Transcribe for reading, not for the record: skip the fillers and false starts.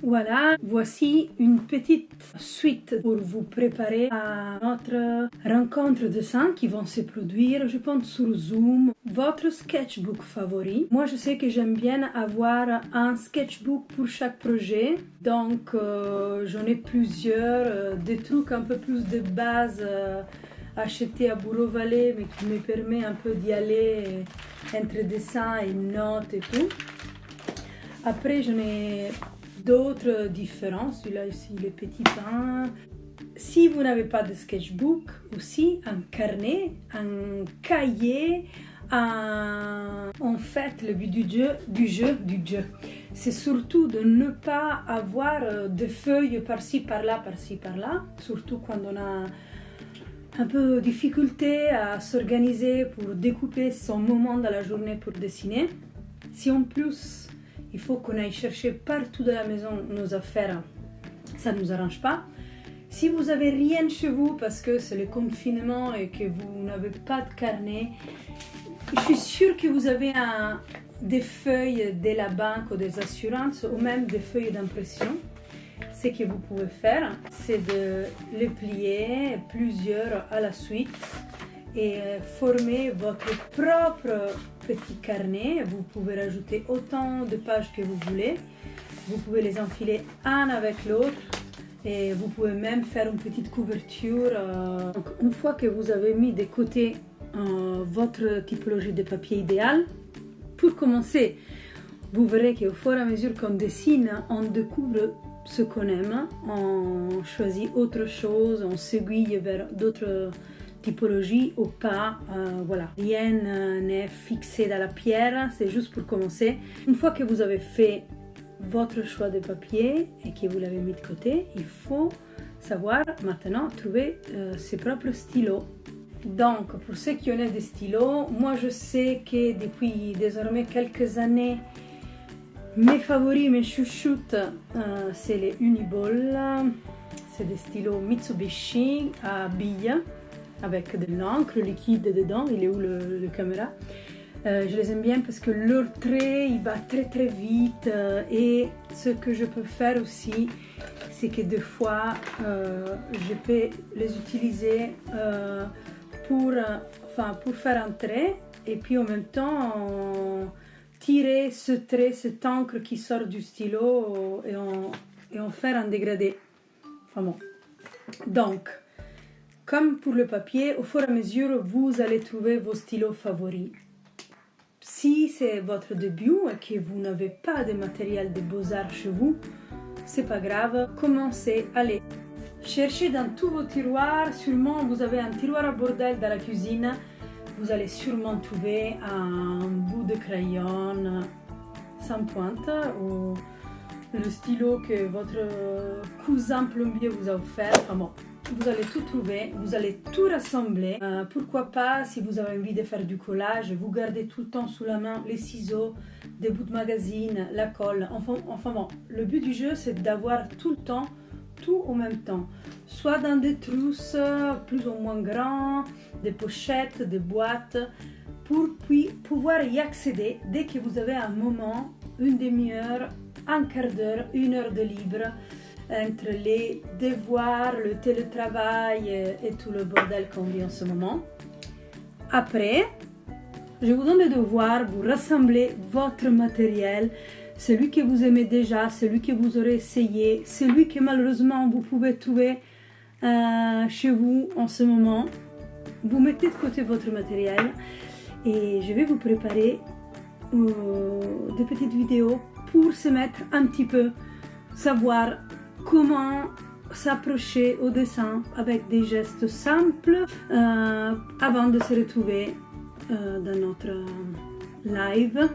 Voilà, voici une petite suite pour vous préparer à notre rencontre de dessins qui vont se produire, je pense, sur Zoom. Votre sketchbook favori. Moi, je sais que j'aime bien avoir un sketchbook pour chaque projet. Donc, j'en ai plusieurs, des trucs un peu plus de base achetés à Bourreau-Vallée, mais qui me permet un peu d'y aller entre dessins et notes et tout. Après, j'en ai d'autres différents, celui-là ici, les petits pains. Si vous n'avez pas de sketchbook, aussi un carnet, un cahier, en fait, le but du jeu, c'est surtout de ne pas avoir des feuilles par-ci, par-là, surtout quand on a un peu de difficulté à s'organiser pour découper son moment dans la journée pour dessiner. Si en plus il faut qu'on aille chercher partout dans la maison nos affaires, ça ne nous arrange pas. Si vous n'avez rien chez vous parce que c'est le confinement et que vous n'avez pas de carnet, je suis sûre que vous avez des feuilles de la banque ou des assurances ou même des feuilles d'impression. Ce que vous pouvez faire, c'est de les plier plusieurs à la suite et former votre propre petit carnet. Vous pouvez rajouter autant de pages que vous voulez. Vous pouvez les enfiler un avec l'autre et vous pouvez même faire une petite couverture. Donc, une fois que vous avez mis de côté votre typologie de papier idéal, pour commencer, vous verrez qu'au fur et à mesure qu'on dessine, on découvre ce qu'on aime, on choisit autre chose, on s'aiguille vers d'autres typologies ou pas. Voilà, rien n'est fixé dans la pierre, c'est juste pour commencer. Une fois que vous avez fait votre choix de papier et que vous l'avez mis de côté, il faut savoir maintenant trouver ses propres stylos. Donc, pour ceux qui ont des stylos, moi je sais que depuis désormais quelques années, mes favoris, mes chouchoutes, c'est les Uniball. C'est des stylos Mitsubishi à billes avec de l'encre liquide dedans. Il est où le caméra? Je les aime bien parce que leur trait il va très très vite et ce que je peux faire aussi, c'est que des fois je peux les utiliser pour faire un trait et puis en même temps tirer ce trait, cette encre qui sort du stylo et en faire un dégradé. Enfin bon. Donc, comme pour le papier, au fur et à mesure, vous allez trouver vos stylos favoris. Si c'est votre début et que vous n'avez pas de matériel de beaux-arts chez vous, c'est pas grave, commencez, allez. Cherchez dans tous vos tiroirs, sûrement vous avez un tiroir à bordel dans la cuisine, vous allez sûrement trouver un bout de crayon sans pointe ou le stylo que votre cousin plombier vous a offert. Enfin bon, vous allez tout trouver, vous allez tout rassembler. Pourquoi pas, si vous avez envie de faire du collage, vous gardez tout le temps sous la main les ciseaux, des bouts de magazine, la colle. Enfin bon, le but du jeu, c'est d'avoir tout le temps tout en même temps, soit dans des trousses plus ou moins grands, des pochettes, des boîtes, pour puis pouvoir y accéder dès que vous avez un moment, une demi-heure, un quart d'heure, une heure de libre, entre les devoirs, le télétravail et tout le bordel qu'on vit en ce moment. Après, je vous donne le devoir, vous rassemblez votre matériel, celui que vous aimez déjà, celui que vous aurez essayé, celui que malheureusement vous pouvez trouver chez vous en ce moment. Vous mettez de côté votre matériel et je vais vous préparer des petites vidéos pour se mettre un petit peu, savoir comment s'approcher au dessin avec des gestes simples avant de se retrouver dans notre live.